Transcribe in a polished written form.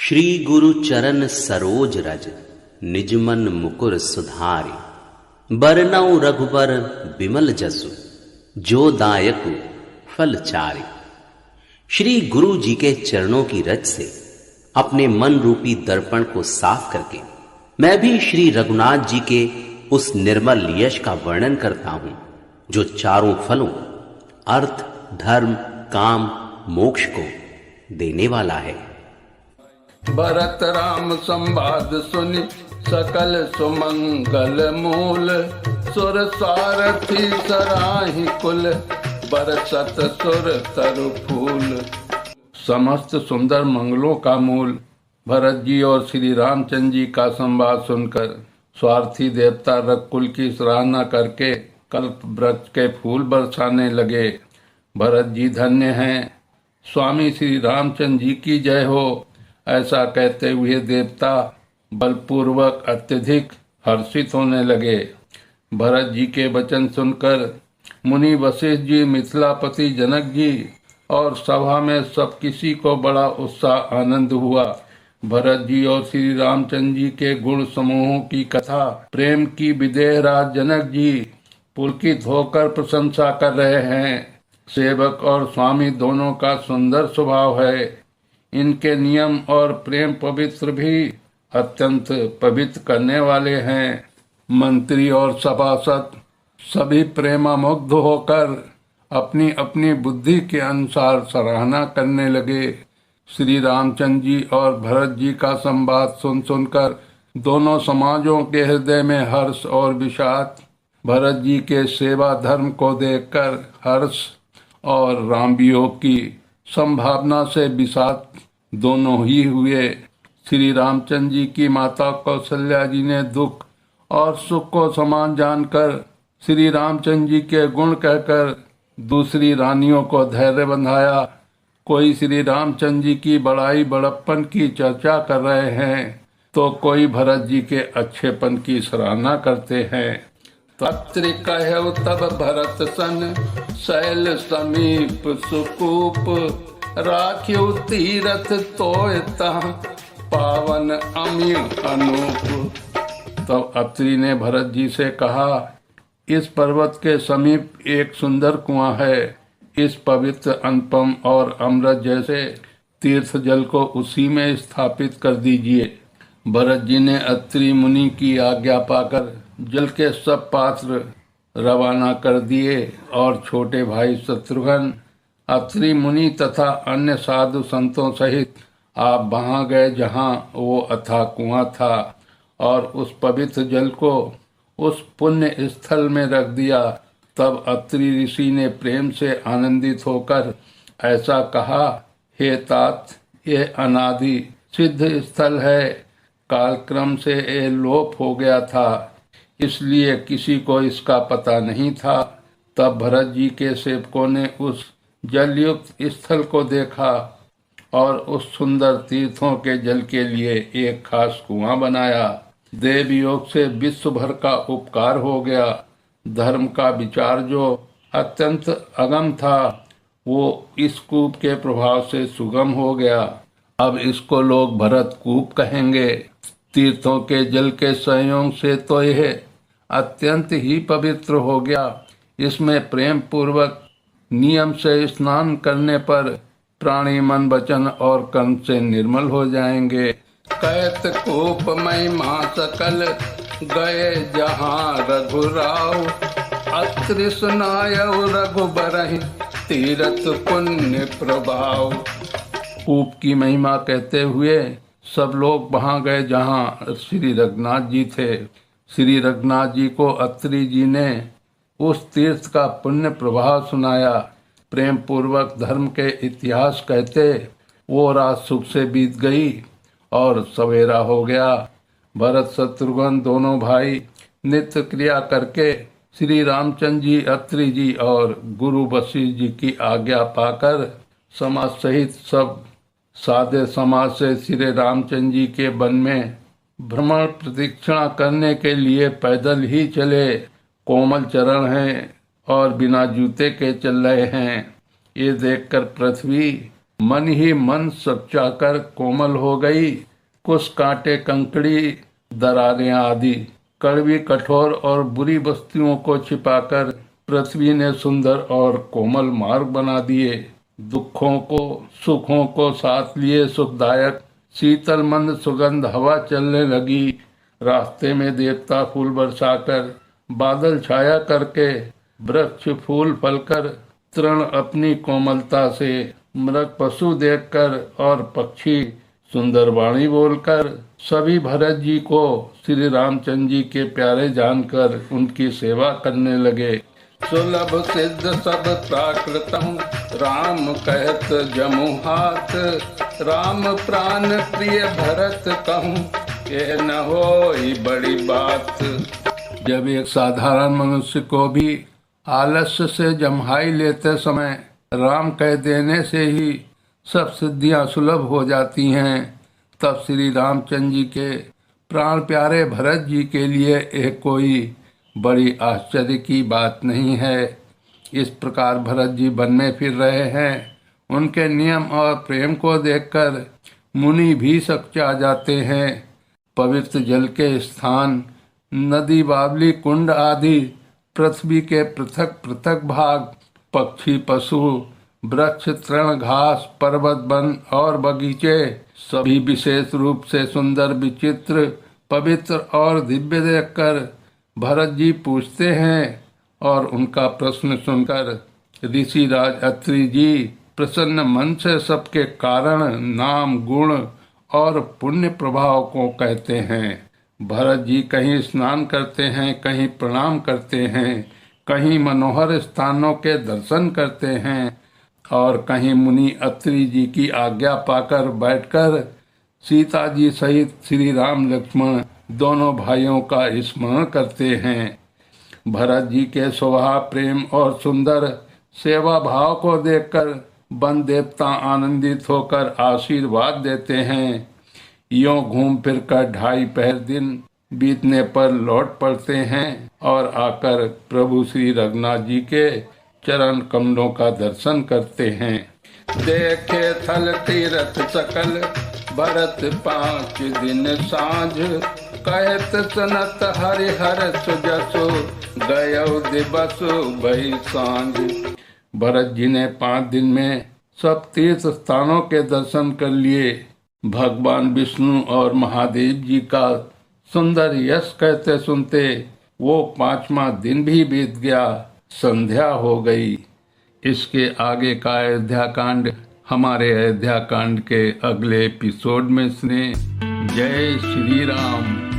श्री गुरु चरण सरोज रज निजमन मुकुर सुधारि। बरनउँ रघुबर बिमल जसु जो दायकु फल चारि। श्री गुरु जी के चरणों की रज से अपने मन रूपी दर्पण को साफ करके मैं भी श्री रघुनाथ जी के उस निर्मल यश का वर्णन करता हूं जो चारों फलों अर्थ, धर्म, काम, मोक्ष को देने वाला है। भरत राम संवाद सुनि सकल सुमंगल मूल। सुर सारथी सराहि कुल बरसत सुर तरु फूल। समस्त सुंदर मंगलों का मूल भरत जी और श्री रामचंद्र जी का संवाद सुनकर स्वार्थी देवता रघुकुल की सराहना करके कल्प वृक्ष के फूल बरसाने लगे। भरत जी धन्य हैं, स्वामी श्री रामचंद्र जी की जय हो। ऐसा कहते हुए देवता बलपूर्वक अत्यधिक हर्षित होने लगे। भरत जी के वचन सुनकर मुनि वशिष्ठ जी, मिथिलापति जनक जी और सभा में सब किसी को बड़ा उत्साह आनंद हुआ। भरत जी और श्री रामचंद्र जी के गुण समूहों की कथा प्रेम की विदेह राज जनक जी पुलकित होकर प्रशंसा कर रहे हैं। सेवक और स्वामी दोनों का सुंदर स्वभाव है। इनके नियम और प्रेम पवित्र भी अत्यंत पवित्र करने वाले हैं। मंत्री और सभासद सभी प्रेमामुग्ध होकर अपनी अपनी बुद्धि के अनुसार सराहना करने लगे। श्री रामचंद्र जी और भरत जी का संवाद सुनकर दोनों समाजों के हृदय में हर्ष और विषाद, भरत जी के सेवा धर्म को देखकर हर्ष और राम वियोग की संभावना से विषाद दोनों ही हुए। श्री रामचंद्र जी की माता कौशल्या जी ने दुख और सुख को समान जानकर श्री रामचंद्र जी के गुण कहकर दूसरी रानियों को धैर्य बंधाया। कोई श्री रामचंद्र जी की बड़ाई बड़प्पन की चर्चा कर रहे हैं तो कोई भरत जी के अच्छेपन की सराहना करते हैं। अत्रि कहु तब भरत सन शैल समीप सुकूप। राख्यु तीरथ तोय तह पावन अमी अनूप। तब अत्रि ने भरत जी से कहा, इस पर्वत के समीप एक सुंदर कुआं है। इस पवित्र अनुपम और अमृत जैसे तीर्थ जल को उसी में स्थापित कर दीजिए। भरत जी ने अत्रि मुनि की आज्ञा पाकर जल के सब पात्र रवाना कर दिए और छोटे भाई शत्रुघ्न, अत्रि मुनि तथा अन्य साधु संतों सहित आप वहां गए जहां वो अथाह कुआं था और उस पवित्र जल को उस पुण्य स्थल में रख दिया। तब अत्रि ऋषि ने प्रेम से आनंदित होकर ऐसा कहा, हे तात, ये अनादि सिद्ध स्थल है। कालक्रम से ये लोप हो गया था, इसलिए किसी को इसका पता नहीं था। तब भरत जी के सेवकों ने उस जलयुक्त स्थल को देखा और उस सुंदर तीर्थों के जल के लिए एक खास कुआं बनाया। देव योग से विश्व भर का उपकार हो गया। धर्म का विचार जो अत्यंत अगम था वो इस कूप के प्रभाव से सुगम हो गया। अब इसको लोग भरत कूप कहेंगे। तीर्थों के जल के संयोग से तो यह अत्यंत ही पवित्र हो गया। इसमें प्रेम पूर्वक नियम से स्नान करने पर प्राणी मन वचन और कर्म से निर्मल हो जाएंगे। कहत कूप महिमा सकल गए जहाँ रघुराव। अत्रि सुनायउ रघुबरहि तीरथ पुण्य प्रभाव। कूप की महिमा कहते हुए सब लोग वहां गए जहां श्री रघुनाथ जी थे। श्री रघुनाथ जी को अत्रि जी ने उस तीर्थ का पुण्य प्रभाव सुनाया। प्रेम पूर्वक धर्म के इतिहास कहते वो रात सुख से बीत गई और सवेरा हो गया। भरत शत्रुघ्न दोनों भाई नित्य क्रिया करके श्री रामचंद्र जी, अत्रि जी और गुरु वशिष्ठ जी की आज्ञा पाकर समाज सहित सब सादे समाज से श्री रामचंद्र जी के वन में भ्रमण प्रदक्षिणा करने के लिए पैदल ही चले। कोमल चरण हैं और बिना जूते के चल रहे हैं। ये देखकर पृथ्वी मन ही मन सच्चा कर कोमल हो गई, कुछ कांटे कंकड़ी दरारें आदि। कड़वी कठोर और बुरी वस्तुओं को छिपाकर पृथ्वी ने सुंदर और कोमल मार्ग बना दिए। दुखों को सुखों को साथ लिए सुखदायक शीतल मंद सुगंध हवा चलने लगी। रास्ते में देवता फूल बरसाकर, बादल छाया करके, वृक्ष फूल फलकर, तृण अपनी कोमलता से, मृग पशु देखकर और पक्षी सुंदर वाणी बोलकर सभी भरत जी को श्री रामचंद्र जी के प्यारे जानकर उनकी सेवा करने लगे। सुलभ सिद्ध सब प्राकृतम राम कहत जमु हाथ, राम प्राण प्रिय भरत कहूँ ये न होई बड़ी बात। जब एक साधारण मनुष्य को भी आलस्य से जम्हाई लेते समय राम कह देने से ही सब सिद्धियां सुलभ हो जाती हैं, तब श्री रामचंद्र जी के प्राण प्यारे भरत जी के लिए एक कोई बड़ी आश्चर्य की बात नहीं है। इस प्रकार भरत जी वन में फिर रहे हैं। उनके नियम और प्रेम को देखकर मुनि भी सकचा जाते हैं। पवित्र जल के स्थान, नदी बावली कुंड आदि, पृथ्वी के पृथक पृथक भाग, पक्षी पशु वृक्ष तृण घास पर्वत वन और बगीचे सभी विशेष रूप से सुंदर विचित्र पवित्र और दिव्य देखकर भरत जी पूछते हैं और उनका प्रश्न सुनकर ऋषि राज अत्रि जी प्रसन्न मन से सबके कारण नाम गुण और पुण्य प्रभाव को कहते हैं। भरत जी कहीं स्नान करते हैं, कहीं प्रणाम करते हैं, कहीं मनोहर स्थानों के दर्शन करते हैं और कहीं मुनि अत्रि जी की आज्ञा पाकर बैठकर सीता जी सहित श्री राम लक्ष्मण दोनों भाइयों का स्मरण करते हैं। भरत जी के स्वभाव प्रेम और सुंदर सेवा भाव को देखकर वन देवता आनंदित होकर आशीर्वाद देते हैं। यों घूम फिर कर 2.5 पहर दिन बीतने पर लौट पड़ते हैं और आकर प्रभु श्री रघुनाथ जी के चरण कमलों का दर्शन करते हैं। देखे थल तीरथ सकल भरत 5 दिन साँझ, कहत सनत हरिहर सुजसु गयो दिवसु भई सांझ। भरत जी ने 5 दिन में सब तीर्थ स्थानों के दर्शन कर लिए। भगवान विष्णु और महादेव जी का सुंदर यश कहते सुनते वो 5वां दिन भी बीत गया, संध्या हो गई। इसके आगे का अयोध्या कांड हमारे अयोध्या कांड के अगले एपिसोड में सुने। जय श्री राम।